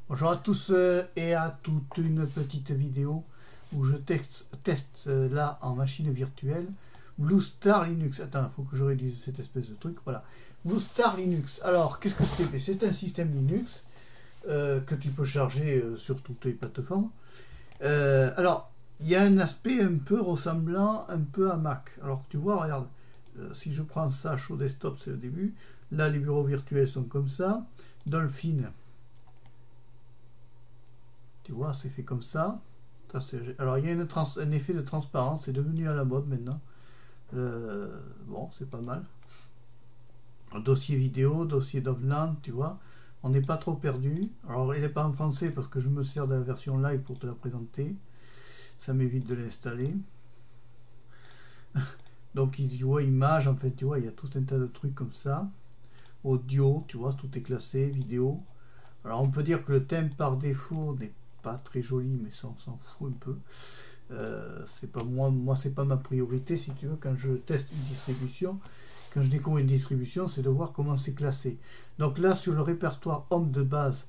Bonjour à tous et à toute une petite vidéo où je teste là en machine virtuelle BlueStar Linux. Attends, il faut que je réduise cette espèce de truc. Voilà. BlueStar Linux. Alors, qu'est-ce que c'est? C'est un système Linux que tu peux charger sur toutes les plateformes. Alors, il y a un aspect un peu ressemblant un peu à Mac. Alors, tu vois, regarde, si je prends ça, Show Desktop, c'est le début. Là, les bureaux virtuels sont comme ça. Dolphin. Tu vois, c'est fait comme ça. Alors, il y a un effet de transparence, c'est devenu à la mode maintenant. Bon, c'est pas mal. Un dossier vidéo, dossier Dovland, tu vois. On n'est pas trop perdu. Alors, il n'est pas en français parce que je me sers de la version live pour te la présenter. Ça m'évite de l'installer. Donc, tu vois, image, en fait, tu vois, il y a tout un tas de trucs comme ça. Audio, tu vois, tout est classé, vidéo. Alors, on peut dire que le thème par défaut n'est pas très joli, mais ça, on s'en fout un peu. C'est pas moi c'est pas ma priorité si tu veux. Quand je teste une distribution, quand je découvre une distribution, c'est de voir comment c'est classé. Donc là, sur le répertoire Home de base,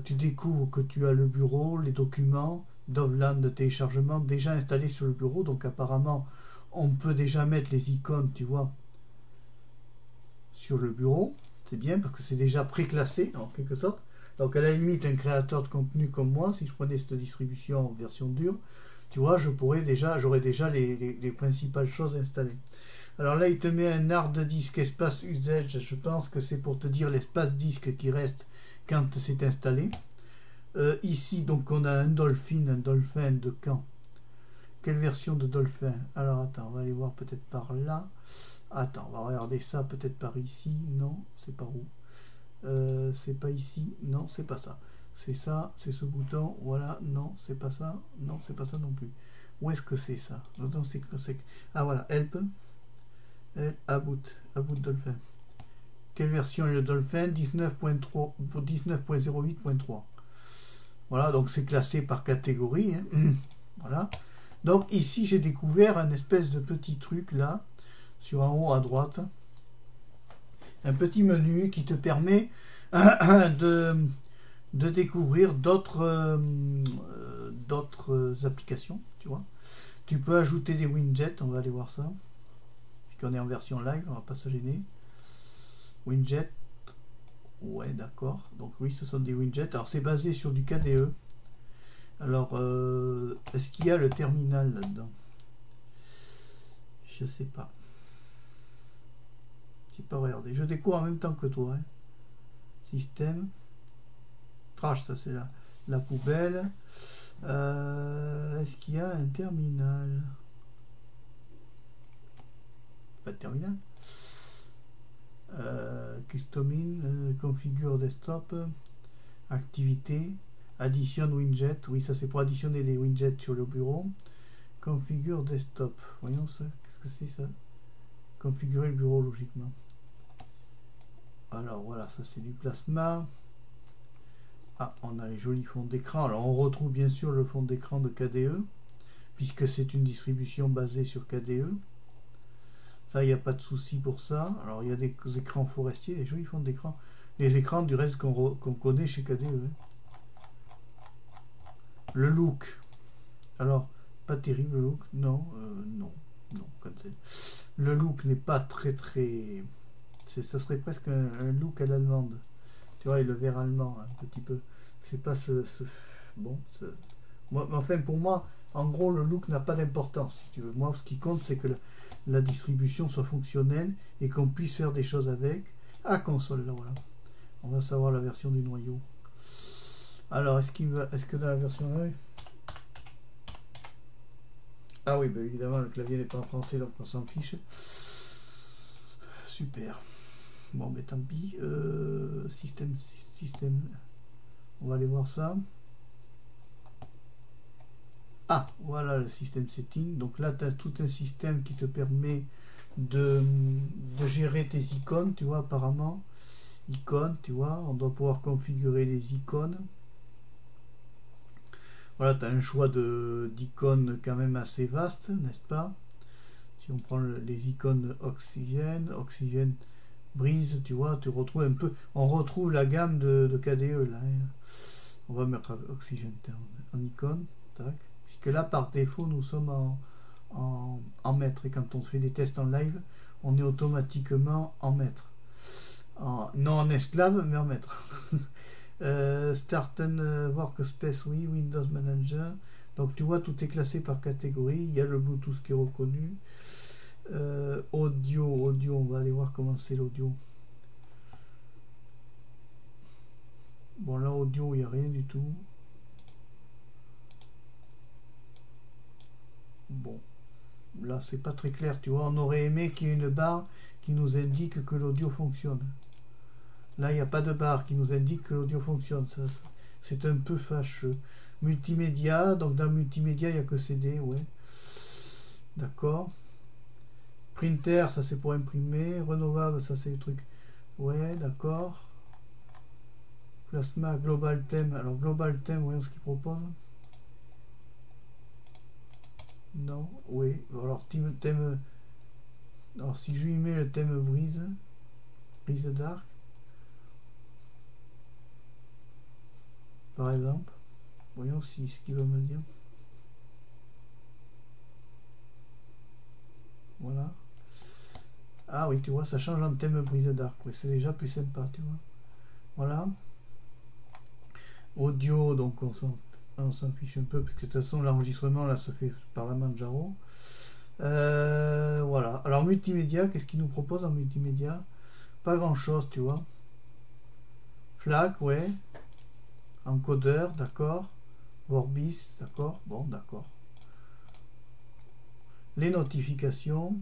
tu découvres que tu as le bureau, les documents, Dovland de téléchargement déjà installés sur le bureau. Donc apparemment, on peut déjà mettre les icônes, tu vois, sur le bureau. C'est bien parce que c'est déjà pré-classé en quelque sorte. Donc à la limite, un créateur de contenu comme moi, si je prenais cette distribution en version dure, tu vois, j'aurais déjà les principales choses installées. Alors là, il te met un hard disk espace usage. Je pense que c'est pour te dire l'espace disque qui reste quand c'est installé. Ici, donc, on a un Dolphin de quand? Quelle version de Dolphin? Alors attends, on va aller voir peut-être par là. Attends, on va regarder ça peut-être par ici. Non, c'est par où? C'est pas ici. Non, c'est pas ça. C'est ça, c'est ce bouton. Voilà, non, c'est pas ça. Non, c'est pas ça non plus. Où est-ce que c'est ça? Ah voilà, help. About Dolphin. Quelle version est le Dolphin? 19.3 pour 19.08.3. Voilà, donc c'est classé par catégorie. Hein. Voilà. Donc ici, j'ai découvert un espèce de petit truc là, sur en haut à droite. Un petit menu qui te permet de découvrir d'autres applications, tu vois. Tu peux ajouter des widgets, on va aller voir ça. Puisqu'on est en version live, on va pas se gêner. Widget, ouais, d'accord. Donc oui, ce sont des widgets. Alors c'est basé sur du KDE. Alors, est-ce qu'il y a le terminal là-dedans? Je sais pas. J'ai pas regardé. Je découvre en même temps que toi. Hein. Système. Trash, ça c'est la poubelle. Est-ce qu'il y a un terminal? Pas de terminal. Customing, configure desktop, activité, addition widget. Oui, ça c'est pour additionner des widgets sur le bureau. Configure desktop. Voyons ça. Qu'est-ce que c'est ça? Configurer le bureau logiquement. Alors voilà, ça c'est du plasma. Ah, on a les jolis fonds d'écran. Alors on retrouve bien sûr le fond d'écran de KDE, puisque c'est une distribution basée sur KDE. Ça, il n'y a pas de souci pour ça. Alors il y a des écrans forestiers, des jolis fonds d'écran. Les écrans du reste qu'on connaît chez KDE. Le look. Alors, pas terrible le look. Non, non, cancel. Le look n'est pas très. Ça serait presque un look à l'allemande. Tu vois, et le vert allemand, un petit peu. C'est pas bon, enfin, pour moi, en gros, le look n'a pas d'importance. Si tu veux. Moi, ce qui compte, c'est que la distribution soit fonctionnelle et qu'on puisse faire des choses avec. Ah, console, là, voilà. On va savoir la version du noyau. Alors, est-ce que dans la version 1... Ah oui, bah évidemment, le clavier n'est pas en français, donc on s'en fiche. Super. Bon, mais tant pis. Système. On va aller voir ça. Ah, voilà le système setting. Donc là, tu as tout un système qui te permet de gérer tes icônes, tu vois, apparemment. Icônes, tu vois, on doit pouvoir configurer les icônes. Voilà, tu as un choix d'icônes quand même assez vaste, n'est-ce pas? Si on prend les icônes oxygène, Breeze, tu vois, tu retrouves un peu, on retrouve la gamme de KDE là. Hein. On va mettre Oxygen en icône, tac. Puisque là, par défaut, nous sommes en mètres. Et quand on fait des tests en live, on est automatiquement en mètres. Non en esclave, mais en mètres. Start and Workspace, oui. Windows Manager. Donc tu vois, tout est classé par catégorie. Il y a le Bluetooth qui est reconnu. Audio, on va aller voir comment c'est l'audio. Bon, là, audio, il n'y a rien du tout. Bon, là, c'est pas très clair, tu vois. On aurait aimé qu'il y ait une barre qui nous indique que l'audio fonctionne. Là, il n'y a pas de barre qui nous indique que l'audio fonctionne. Ça, c'est un peu fâcheux. Multimédia, donc dans multimédia, il n'y a que CD, ouais. D'accord. Printer, ça c'est pour imprimer. Renouvelable, ça c'est le truc. Ouais, d'accord. Plasma, Global Theme. Alors, Global Theme, voyons ce qu'il propose. Non, oui. Alors, thème. Alors, si je lui mets le thème Brise Dark, par exemple, voyons ce qu'il va me dire. Voilà. Ah oui, tu vois, ça change en thème Brise Dark. Oui, c'est déjà plus sympa, tu vois. Voilà. Audio, donc on s'en fiche un peu, parce que de toute façon, l'enregistrement, là, se fait par la Manjaro. Voilà. Alors, multimédia, qu'est-ce qu'il nous propose en multimédia? Pas grand-chose, tu vois. FLAC, ouais. Encodeur, d'accord. Vorbis, d'accord. Bon, d'accord. Les notifications,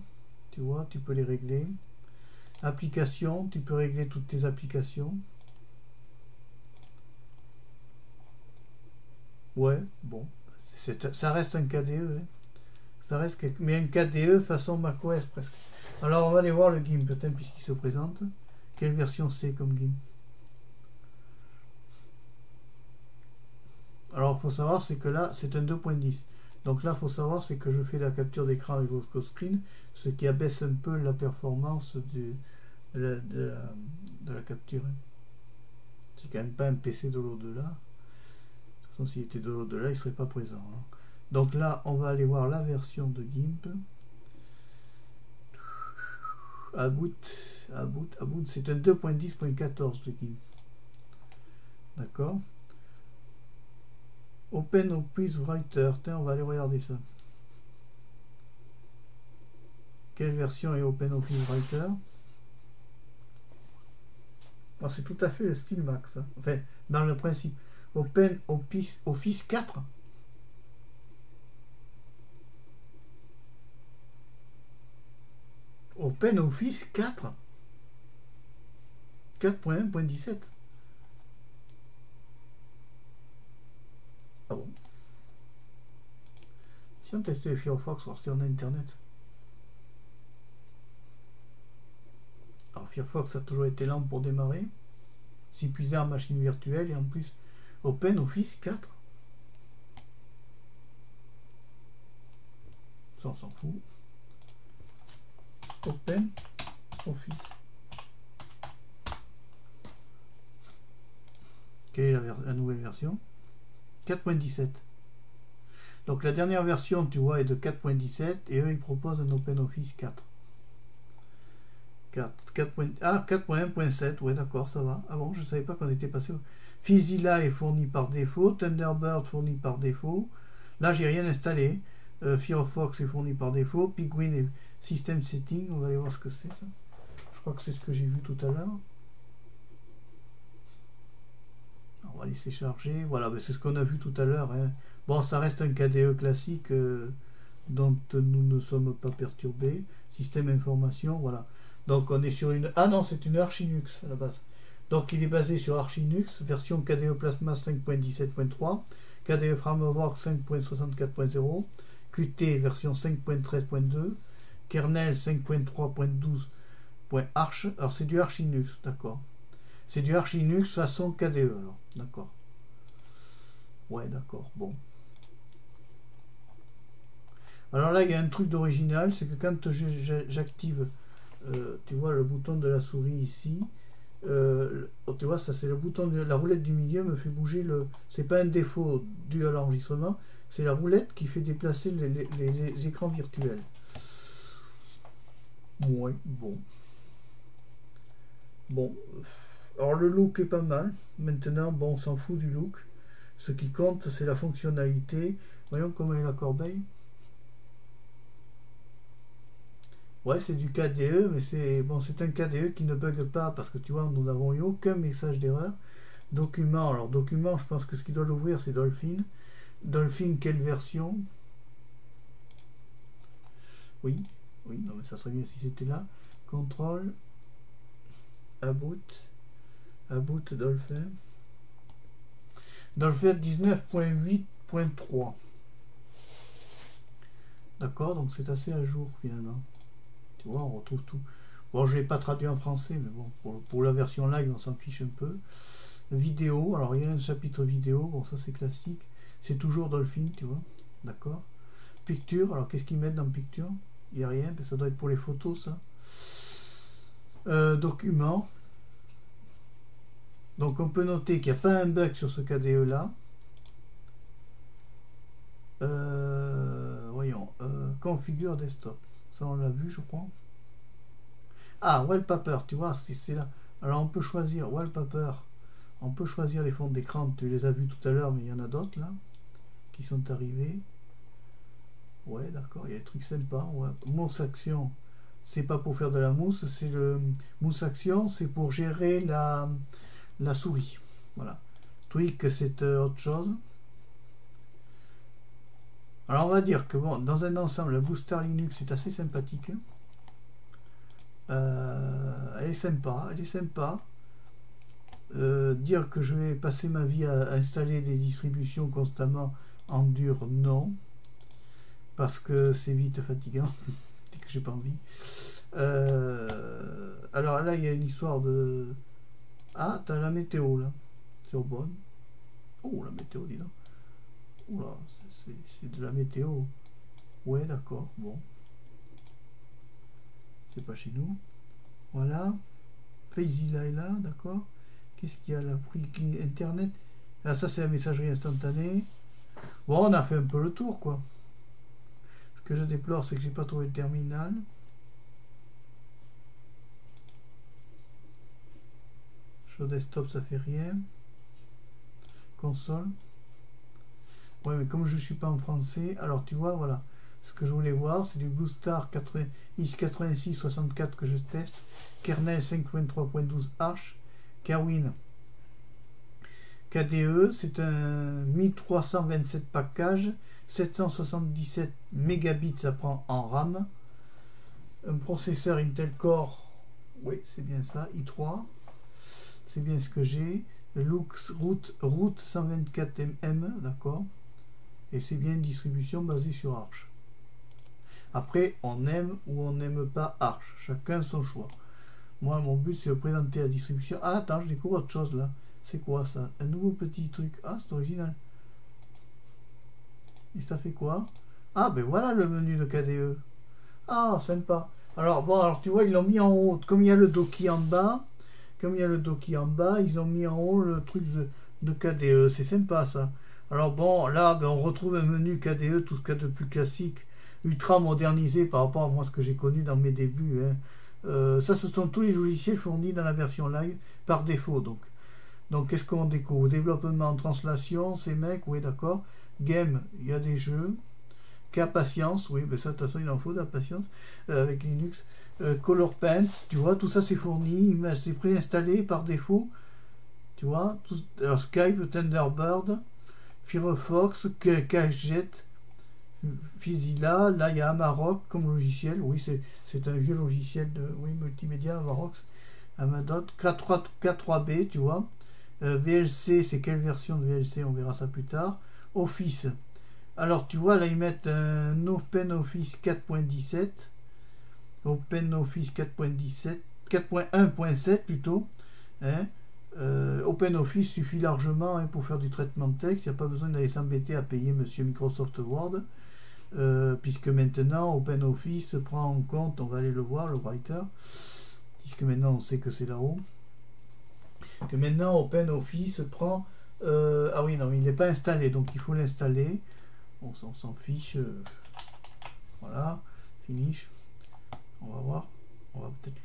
tu vois, tu peux les régler. Applications, tu peux régler toutes tes applications. Ouais, bon. Ça reste un KDE. Hein. Ça reste mais un KDE façon macOS presque. Alors on va aller voir le GIMP, peut-être, puisqu'il se présente. Quelle version c'est comme GIMP? Alors il faut savoir, c'est que là, c'est un 2.10. Donc là, il faut savoir, c'est que je fais la capture d'écran avec votre screen, ce qui abaisse un peu la performance de la capture. Hein. C'est quand même pas un PC de l'au-delà. De toute façon, s'il était de l'au-delà, il ne serait pas présent. Hein. Donc là, on va aller voir la version de GIMP. About, c'est un 2.10.14 de GIMP. D'accord. OpenOffice Writer. Tiens, on va aller regarder ça. Quelle version est OpenOffice Writer? Oh, c'est tout à fait le style Mac, ça. Enfin, dans le principe. OpenOffice 4. OpenOffice 4. 4.1.17. Ah bon? Si on testait le Firefox, on restait en Internet. Alors Firefox a toujours été lent pour démarrer. S'épuiser en machine virtuelle et en plus OpenOffice 4. Ça on s'en fout. OpenOffice. Quelle est la nouvelle version? 4.17. Donc la dernière version, tu vois, est de 4.17 et eux ils proposent un OpenOffice 4. 4.1.7, ouais d'accord, ça va. Ah bon, je ne savais pas qu'on était passé. Filzilla est fourni par défaut, Thunderbird fourni par défaut. Là, j'ai rien installé. Firefox est fourni par défaut, Penguin et System Setting, on va aller voir ce que c'est ça. Je crois que c'est ce que j'ai vu tout à l'heure. On va laisser charger. Voilà, ben c'est ce qu'on a vu tout à l'heure. Hein. Bon, ça reste un KDE classique dont nous ne sommes pas perturbés. Système information, voilà. Donc on est sur une... Ah non, c'est une Arch Linux à la base. Donc il est basé sur Arch Linux, version KDE Plasma 5.17.3, KDE Framework 5.64.0, Qt version 5.13.2, kernel 5.3.12.arch. Alors c'est du Arch Linux, d'accord. C'est du Arch Linux façon KDE, alors, d'accord. Ouais, d'accord, bon. Alors là, il y a un truc d'original, c'est que quand j'active tu vois le bouton de la souris ici. Tu vois, ça c'est le bouton de la roulette du milieu me fait bouger le. C'est pas un défaut dû à l'enregistrement, c'est la roulette qui fait déplacer les écrans virtuels. Ouais, bon. Bon. Alors le look est pas mal. Maintenant, bon, on s'en fout du look. Ce qui compte, c'est la fonctionnalité. Voyons comment est la corbeille. Ouais, c'est du KDE, mais c'est bon, c'est un KDE qui ne bug pas parce que tu vois, nous n'avons eu aucun message d'erreur. Document, alors document, je pense que ce qui doit l'ouvrir, c'est Dolphin. Dolphin, quelle version? Oui, oui, non, mais ça serait mieux si c'était là. Contrôle, About Dolphin. Dolphin 19.8.3. D'accord, donc c'est assez à jour finalement. Tu vois, on retrouve tout. Bon, je l'ai pas traduit en français, mais bon, pour la version live, on s'en fiche un peu. Vidéo, alors il y a un chapitre vidéo, bon, ça c'est classique. C'est toujours Dolphin, tu vois. D'accord. Picture, alors qu'est-ce qu'ils mettent dans Picture? Il n'y a rien, ça doit être pour les photos, ça. Document. Donc on peut noter qu'il n'y a pas un bug sur ce KDE là. Voyons, configure desktop. Ça on l'a vu, je crois. Ah, wallpaper, tu vois, c'est là. Alors on peut choisir wallpaper. On peut choisir les fonds d'écran. Tu les as vus tout à l'heure, mais il y en a d'autres là qui sont arrivés. Ouais, d'accord, il y a des trucs sympas. Ouais. Mousse action, c'est pas pour faire de la mousse, c'est le mousse action, c'est pour gérer la souris. Voilà. Tweak, c'est autre chose. Alors on va dire que bon, dans un ensemble, le Booster Linux est assez sympathique. Elle est sympa, elle est sympa. Dire que je vais passer ma vie à installer des distributions constamment en dur, non. Parce que c'est vite fatigant. Et que j'ai pas envie. Alors là, il y a une histoire de... Ah, t'as la météo là. Sur bonne. Oh, la météo, dis donc. Oula, c'est de la météo. Ouais, d'accord, bon. C'est pas chez nous. Voilà. Faisila est là, d'accord. Qu'est-ce qu'il y a là? Internet. Ah, ça, c'est la messagerie instantanée. Bon, on a fait un peu le tour, quoi. Ce que je déplore, c'est que j'ai pas trouvé le terminal. Show desktop, ça fait rien. Console. Ouais, mais comme je suis pas en français, alors tu vois, voilà. Ce que je voulais voir, c'est du Bluestar x86-64 que je teste. Kernel 5.3.12 Arch. Kawin. KDE, c'est un 1327 package. 777 mégabits, ça prend en RAM. Un processeur Intel Core, oui, c'est bien ça, i3. C'est bien ce que j'ai. Lux Root 124mm, d'accord. Et c'est bien une distribution basée sur Arch. Après, on aime ou on n'aime pas Arch. Chacun son choix. Moi, mon but, c'est de présenter la distribution. Ah, attends, je découvre autre chose là. C'est quoi ça? Un nouveau petit truc. Ah, c'est original. Et ça fait quoi? Ah, ben voilà le menu de KDE. Ah, sympa. Alors, bon, alors tu vois, ils l'ont mis en haut. Comme il y a le Doki en bas, ils ont mis en haut le truc de KDE. C'est sympa ça. Alors bon, là, ben, on retrouve un menu KDE, tout ce qu'il y a de plus classique, ultra modernisé par rapport à moi, ce que j'ai connu dans mes débuts. Hein. Ça, ce sont tous les logiciels fournis dans la version live par défaut. Donc qu'est-ce qu'on découvre? Développement, translation, ces mecs, oui, d'accord. Game, il y a des jeux. Cas patience, oui, ben ça, de toute façon, il en faut de la patience avec Linux. Color Paint, tu vois, tout ça c'est fourni, c'est préinstallé par défaut. Tu vois, alors Skype, Thunderbird, Firefox, Cachejet, Fizilla, là il y a Amarok comme logiciel, oui, c'est un vieux logiciel de multimédia, Amarok, Amadot, K3B, tu vois. VLC, c'est quelle version de VLC? On verra ça plus tard. Office. Alors tu vois là ils mettent un OpenOffice 4.17, OpenOffice 4.17, 4.1.7 plutôt. Hein. OpenOffice suffit largement hein, pour faire du traitement de texte. Il n'y a pas besoin d'aller s'embêter à payer Monsieur Microsoft Word. puisque maintenant OpenOffice prend en compte, on va aller le voir, le writer, puisque maintenant on sait que c'est là-haut, que maintenant OpenOffice prend... ah oui, non, il n'est pas installé, donc il faut l'installer. On s'en fiche. Voilà, finish. On va voir.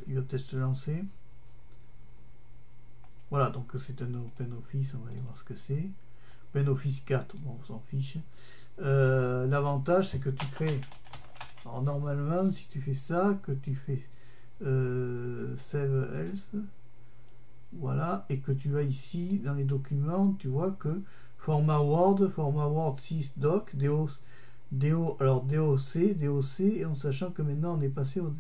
Il va peut-être se lancer. Voilà, donc c'est un OpenOffice, on va aller voir ce que c'est. OpenOffice 4, bon, on s'en fiche. L'avantage, c'est que tu crées... Alors normalement, si tu fais ça, que tu fais Save Else, voilà, et que tu vas ici, dans les documents, tu vois que format Word 6 doc, alors DOC, et en sachant que maintenant on est passé au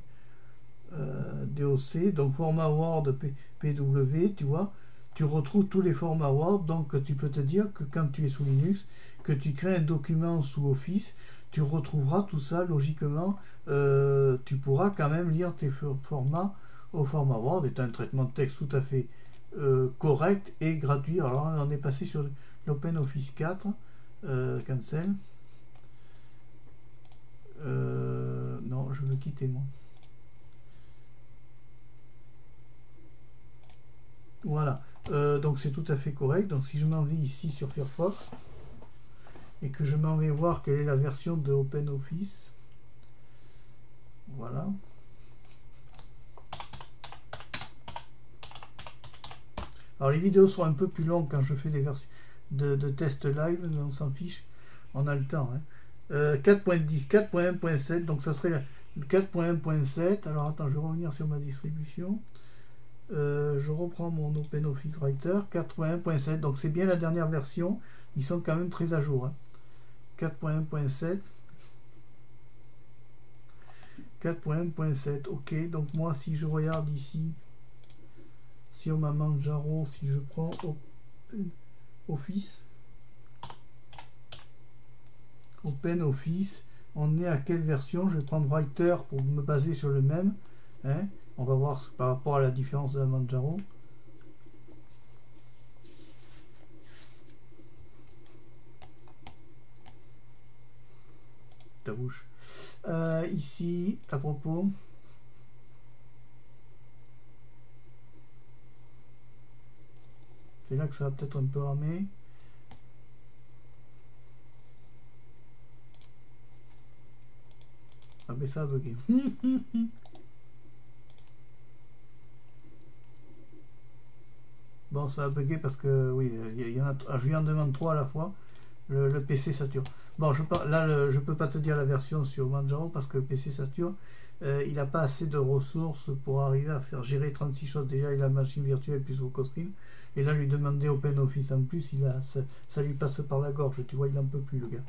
DOC, donc format Word PW, tu vois, tu retrouves tous les formats Word, donc tu peux te dire que quand tu es sous Linux, que tu crées un document sous Office, tu retrouveras tout ça logiquement, tu pourras quand même lire tes formats au format Word, et tu as un traitement de texte tout à fait correct et gratuit. Alors on est passé sur l'OpenOffice 4, cancel. Non, je veux quitter moi. Voilà, donc c'est tout à fait correct. Donc si je m'en vais ici sur Firefox et que je m'en vais voir quelle est la version de OpenOffice, voilà. Alors les vidéos sont un peu plus longues quand je fais des versions de tests live, mais on s'en fiche, on a le temps. Hein. 4.10, 4.1.7, donc ça serait 4.1.7. Alors attends, je vais revenir sur ma distribution. Je reprends mon OpenOffice Writer 4.1.7, donc c'est bien la dernière version, ils sont quand même très à jour. Hein. 4.1.7, 4.1.7, ok, donc moi si je regarde ici sur ma Manjaro, si je prends OpenOffice, on est à quelle version? Je vais prendre Writer pour me baser sur le même. Hein. On va voir par rapport à la différence de la Manjaro. Ta bouche. Ici, à propos. C'est là que ça va peut-être un peu ramer. Ah ben ça a bugué. Bon, ça a bugué parce que oui, il y en a, je lui en demande 3 à la fois. Le PC sature. Bon, je peux pas te dire la version sur Manjaro parce que le PC sature. Il n'a pas assez de ressources pour arriver à faire gérer 36 choses. Déjà, il a la machine virtuelle plus Vocoscreen. Et là, lui demander OpenOffice en plus, ça lui passe par la gorge. Tu vois, il n'en peut plus, le gars.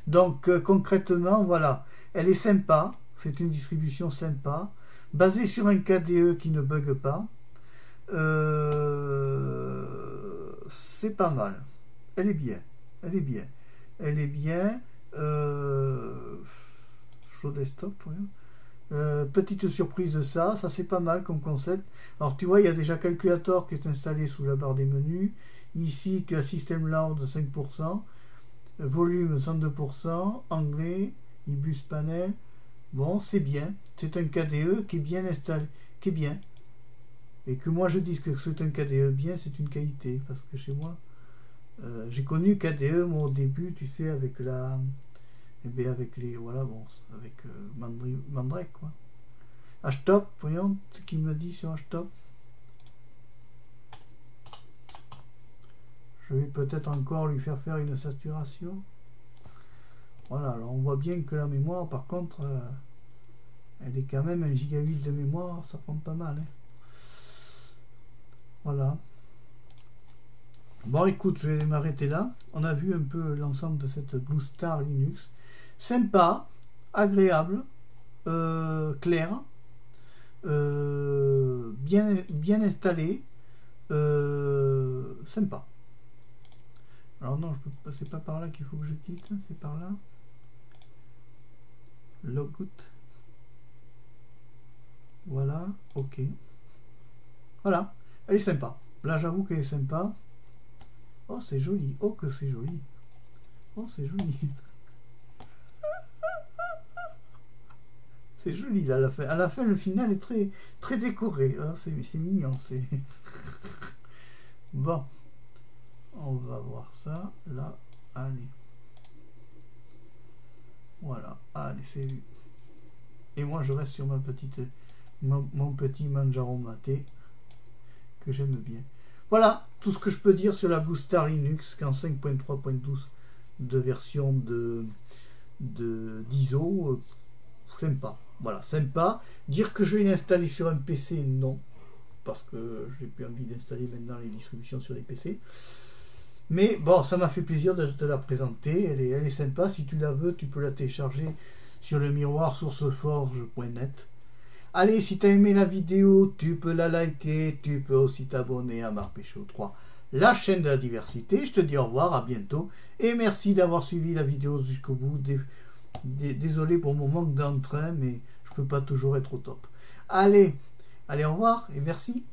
Donc, concrètement, voilà. Elle est sympa. C'est une distribution sympa. Basée sur un KDE qui ne bug pas. C'est pas mal. Elle est bien. Elle est bien. Elle est bien. Show desktop. Petite surprise de ça c'est pas mal comme concept. Alors tu vois, il y a déjà Calculator qui est installé sous la barre des menus. Ici, tu as System Loud 5%, volume 102%, anglais, Ibus Panel. Bon, c'est bien. C'est un KDE qui est bien installé, qui est bien. Et que moi je dise que c'est un KDE bien, c'est une qualité. Parce que chez moi, j'ai connu KDE, moi au début, tu sais, avec la... Et bien avec les... Voilà, bon, avec Mandrake, quoi. Htop, voyons ce qu'il me dit sur Htop. Je vais peut-être encore lui faire une saturation. Voilà, alors on voit bien que la mémoire, par contre, elle est quand même 1 gigabyte de mémoire, ça prend pas mal. Hein. Voilà. Bon, écoute, je vais m'arrêter là. On a vu un peu l'ensemble de cette Blue Star Linux. Sympa, agréable, clair, bien installé, sympa. Alors non, je peux pas, c'est pas par là qu'il faut que je quitte, c'est par là. Logout. Voilà, ok. Voilà, elle est sympa. Là, j'avoue qu'elle est sympa. Oh, c'est joli. Oh, que c'est joli. Oh, c'est joli. C'est joli là, à la fin, le final est très, très décoré. Hein, c'est mignon. C'est bon. On va voir ça. Là, allez. Voilà, allez, c'est vu. Et moi, je reste sur mon petit Manjaro Mate que j'aime bien. Voilà tout ce que je peux dire sur la Blue Star Linux qu'en 5.3.12 de version d'ISO. Sympa. Voilà, sympa. Dire que je vais l'installer sur un PC, non. Parce que j'ai plus envie d'installer maintenant les distributions sur les PC. Mais bon, ça m'a fait plaisir de te la présenter. Elle est sympa. Si tu la veux, tu peux la télécharger sur le miroir sourceforge.net. Allez, si tu as aimé la vidéo, tu peux la liker. Tu peux aussi t'abonner à Marpécho 3, la chaîne de la diversité. Je te dis au revoir, à bientôt. Et merci d'avoir suivi la vidéo jusqu'au bout. Désolé pour mon manque d'entrain, mais je peux pas toujours être au top. Allez, au revoir et merci.